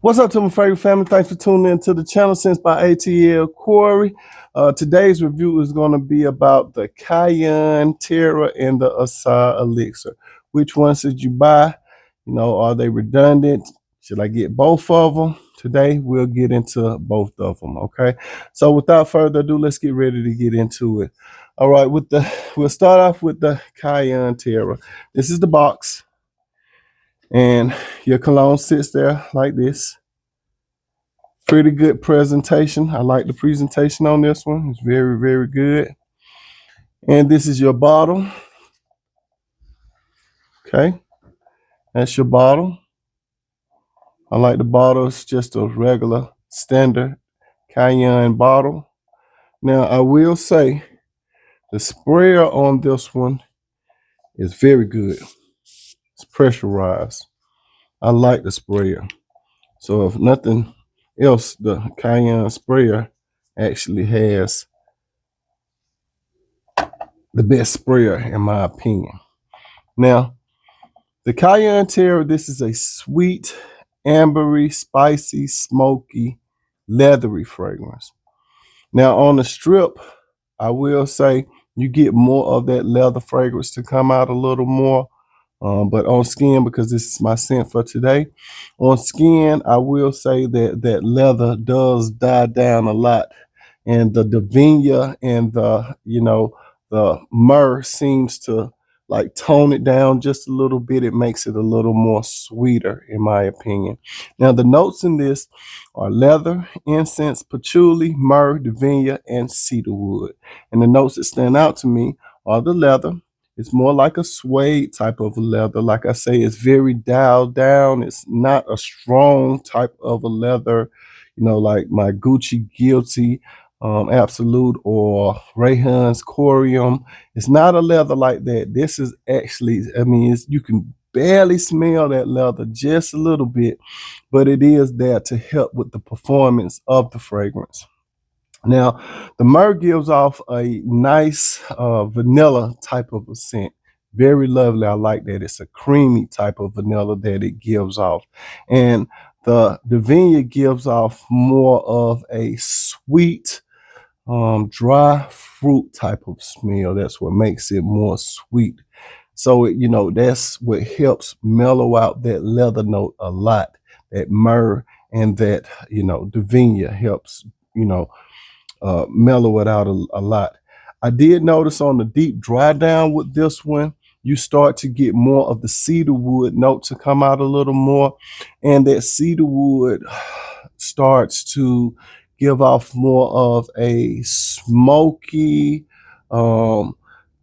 What's up to my favorite family? Thanks for tuning in to the channel. Since by ATLCorey. Today's review is going to be about the Cayen Terra and the Assad Elixir. Which one should you buy? Are they redundant? Should I get both of them? Today we'll get into both of them. Okay. So without further ado, let's get ready to get into it. All right. We'll start off with the Cayen Terra. This is the box, and your cologne sits there like this. Pretty good presentation. I like the presentation on this one. It's very, very good. And this is your bottle. Okay, that's your bottle. I like the bottle. It's just a regular standard Cayen bottle. Now I will say the sprayer on this one is very good. It's pressurized. I like the sprayer. So if nothing else, the Cayen sprayer actually has the best sprayer in my opinion. Now, the Cayen Terra, this is a sweet, ambery, spicy, smoky, leathery fragrance. Now, on the strip, I will say you get more of that leather fragrance to come out a little more. But on skin, because this is my scent for today, on skin, I will say that leather does die down a lot. And the Davinia and the myrrh seems to like tone it down just a little bit. It makes it a little more sweeter, in my opinion. Now, the notes in this are leather, incense, patchouli, myrrh, Davinia, and cedarwood. And the notes that stand out to me are the leather. It's more like a suede type of leather. Like I say, it's very dialed down. It's not a strong type of a leather, like my Gucci Guilty, Absolute, or Rayhan's Corium. It's not a leather like that. This is actually, you can barely smell that leather just a little bit, but it is there to help with the performance of the fragrance. Now, the myrrh gives off a nice vanilla type of a scent. Very lovely. I like that. It's a creamy type of vanilla that it gives off. And the Davinia gives off more of a sweet, dry fruit type of smell. That's what makes it more sweet. So, that's what helps mellow out that leather note a lot. That myrrh and that, Davinia helps, mellow it out a lot. I did notice on the deep dry down with this one, you start to get more of the cedarwood note to come out a little more. And that cedarwood starts to give off more of a smoky,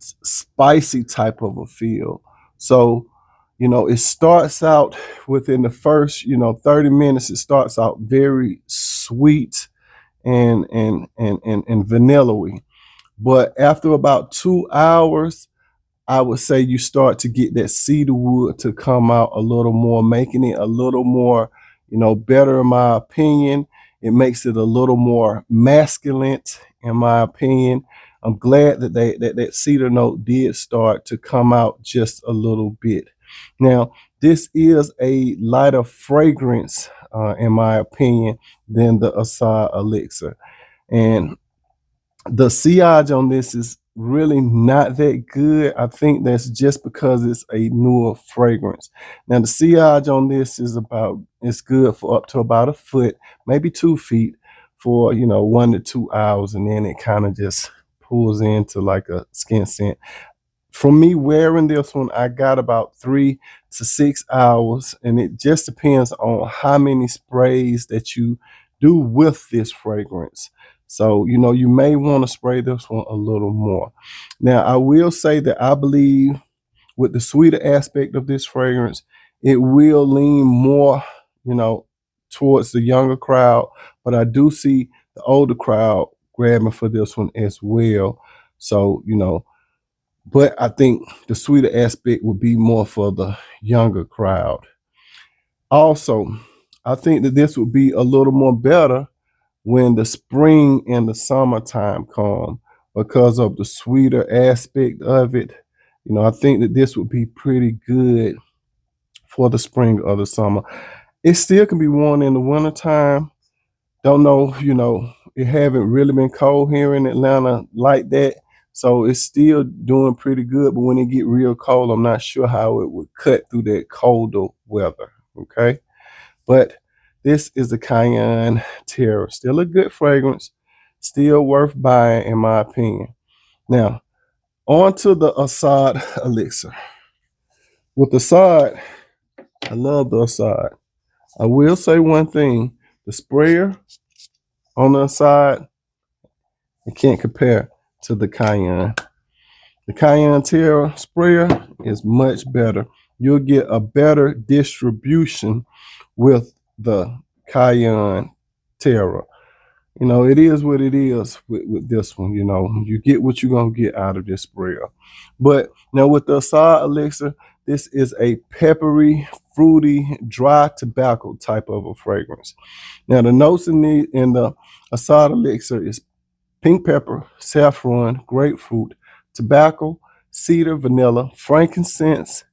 spicy type of a feel. So, it starts out within the first, 30 minutes, it starts out very sweet and vanilla-y. But after about 2 hours, I would say you start to get that cedarwood to come out a little more, making it a little more, better in my opinion. It makes it a little more masculine, in my opinion. I'm glad that that cedar note did start to come out just a little bit. Now, this is a lighter fragrance, in my opinion, than the Assad Elixir. And the sillage on this is really not that good. I think that's just because it's a newer fragrance. Now, the sillage on this it's good for up to about a foot, maybe 2 feet for, 1 to 2 hours. And then it kind of just pulls into like a skin scent. From me wearing this one, I got about 3 to 6 hours, and it just depends on how many sprays that you do with this fragrance. So, you may want to spray this one a little more. Now, I will say that I believe with the sweeter aspect of this fragrance, it will lean more, towards the younger crowd, but I do see the older crowd grabbing for this one as well. So, but I think the sweeter aspect would be more for the younger crowd. Also, I think that this would be a little more better when the spring and the summertime come because of the sweeter aspect of it. I think that this would be pretty good for the spring or the summer. It still can be worn in the wintertime. Don't know, it haven't really been cold here in Atlanta like that. So it's still doing pretty good. But when it get real cold, I'm not sure how it would cut through that colder weather. Okay. But this is the Cayen Terra. Still a good fragrance. Still worth buying, in my opinion. Now, on to the Assad Elixir. With Assad, I love the Assad. I will say one thing. The sprayer on the Assad, it can't compare to the Cayen. The Cayen Terra sprayer is much better. You'll get a better distribution with the Cayen Terra. It is what it is with this one. You get what you're going to get out of this sprayer. But now with the Assad Elixir, this is a peppery, fruity, dry tobacco type of a fragrance. Now the notes in the Assad Elixir is pink pepper, saffron, grapefruit, tobacco, cedar, vanilla, frankincense,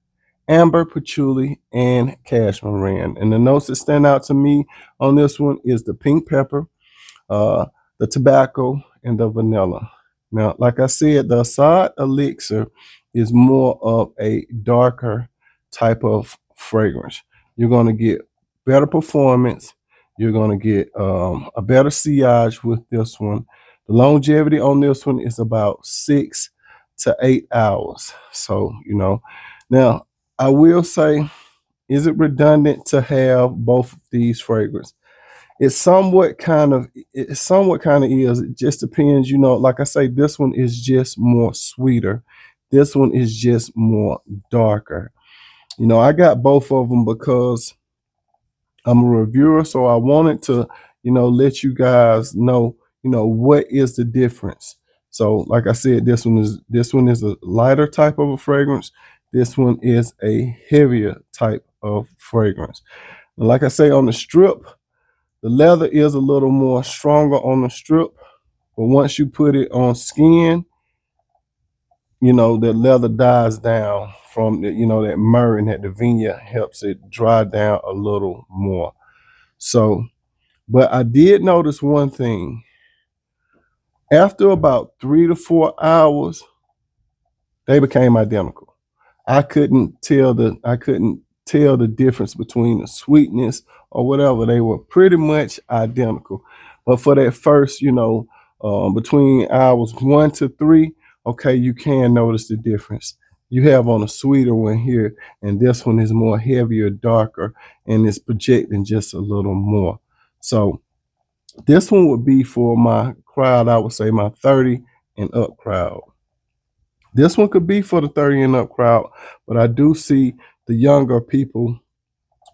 amber, patchouli, and cashmere. And the notes that stand out to me on this one is the pink pepper, uh, the tobacco, and the vanilla. Now, like I said, the Assad Elixir is more of a darker type of fragrance. You're going to get better performance. You're going to get a better sillage with this one. The longevity on this one is about 6 to 8 hours. So, now I will say, is it redundant to have both of these fragrances? It somewhat kind of is. It just depends, like I say, this one is just more sweeter. This one is just more darker. I got both of them because I'm a reviewer, so I wanted to, let you guys know, what is the difference. So, like I said, this one is a lighter type of a fragrance. This one is a heavier type of fragrance. And like I say, on the strip, the leather is a little more stronger on the strip, but once you put it on skin, the leather dies down from that myrrh and that Davinia helps it dry down a little more. So, but I did notice one thing. After about 3 to 4 hours, they became identical. I couldn't tell the difference between the sweetness or whatever. They were pretty much identical. But for that first, between hours 1 to 3, okay, you can notice the difference. You have on a sweeter one here, and this one is more heavier, darker, and it's projecting just a little more. So this one would be for my crowd. I would say my 30 and up crowd. This one could be for the 30 and up crowd, but I do see the younger people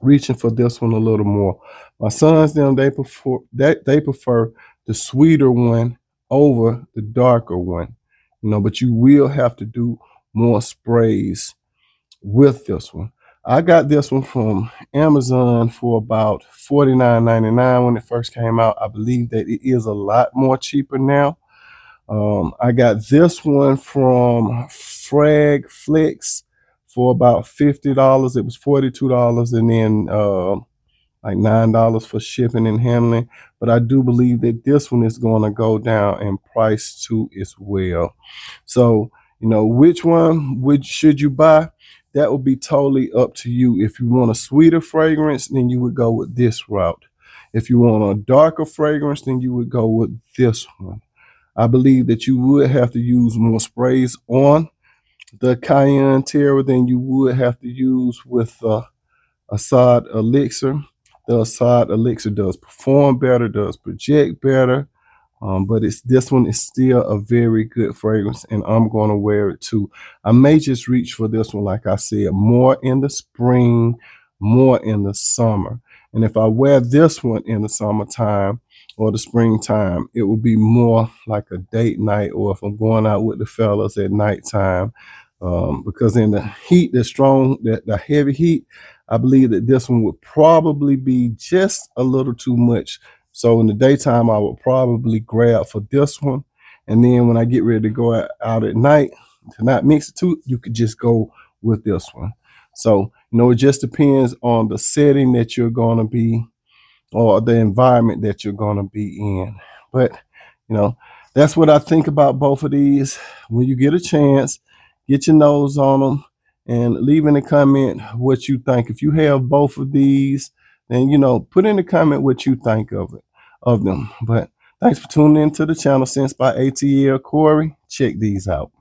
reaching for this one a little more. My sons, them, they prefer the sweeter one over the darker one. But you will have to do more sprays with this one. I got this one from Amazon for about $49.99 when it first came out. I believe that it is a lot more cheaper now. I got this one from Frag Flex for about $50. It was $42, and then like $9 for shipping and handling. But I do believe that this one is going to go down in price too as well. So, which should you buy? That would be totally up to you. If you want a sweeter fragrance, then you would go with this route. If you want a darker fragrance, then you would go with this one. I believe that you would have to use more sprays on the Cayen Terra than you would have to use with Assad Elixir. The Assad Elixir does perform better, does project better, but this one is still a very good fragrance, and I'm going to wear it too. I may just reach for this one, like I said, more in the spring, more in the summer. And if I wear this one in the summertime or the springtime, it will be more like a date night, or if I'm going out with the fellas at nighttime. Because in the heat, the heavy heat, I believe that this one would probably be just a little too much. So in the daytime, I would probably grab for this one. And then when I get ready to go out at night, to not mix it too, you could just go with this one. So, It just depends on the setting that you're going to be, or the environment that you're going to be in. But, that's what I think about both of these. When you get a chance, get your nose on them and leave in the comment what you think. If you have both of these, then, put in the comment what you think of them. But thanks for tuning into the channel, Sense by ATLCorey. Check these out.